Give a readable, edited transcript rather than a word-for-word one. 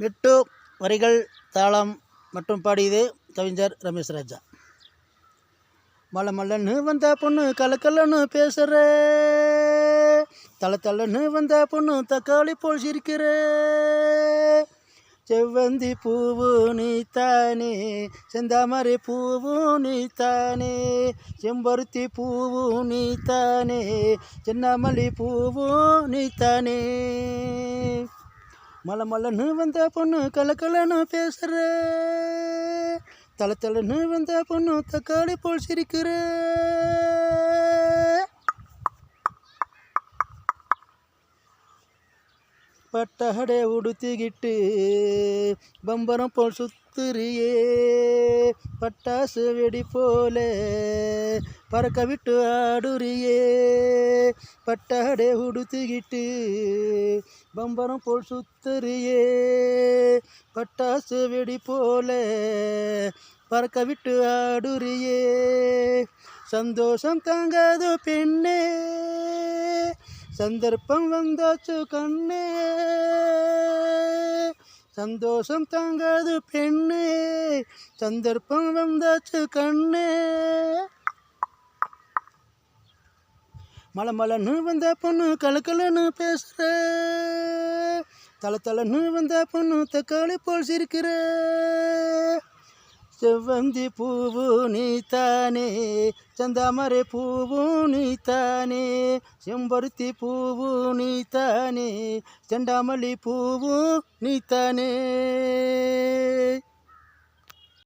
மெட்டு வரிகள் தாளம் மற்றும் பாடியது கவிஞர் ரமேஷ் ராஜா. மலை மல்லன்னு வந்த பொண்ணு கலக்கலன்னு பேசுகிற, தலை தலன்னு வந்த பொண்ணு தக்காளி போல் சிரிக்கிற, செவ்வந்தி பூவு நீத்தானே, செந்தாமரை பூவு நீத்தானே, செம்பருத்தி பூவு நீத்தானே, சென்னாமல்லி பூவு நீத்தானே. மலை மல்லன்னு வந்த பொண்ணு கலக்கலன்னு பேசுகிற, தலை தலன்னு வந்த பொண்ணு தக்காளி போல் சிரிக்கிற. பட்டாடை உடுத்திக்கிட்டு பம்பரம் போல் சுத்துறியே, பட்டாசு வெடி போல பறக்க விட்டு ஆடுறியே. பட்டாடை உடுத்திக்கிட்டு பம்பரம் போல் சுத்துறியே, பட்டாசு வெடி போல பறக்க விட்டு ஆடுறியே. சந்தோஷம் தாங்காது பெண்ணே, சந்தர்ப்பம் வந்தாச்சு கண்ணே. சந்தோஷம் தாங்காது பெண்ணே, சந்தர்ப்பம் வந்தாச்சு கண்ணே. மலை மலைன்னு வந்த பொண்ணு கலக்கலன்னு பேசுகிற, தலை தலன்னு வந்த பொண்ணு தக்காளி போல் சிரிக்கிற. செவ்வந்தி பூவு நீத்தானே, செந்தாமரை பூவு நீத்தானே, செம்பருத்தி பூவு நீத்தானே, செண்டாமல்லி பூவு நீத்தானே.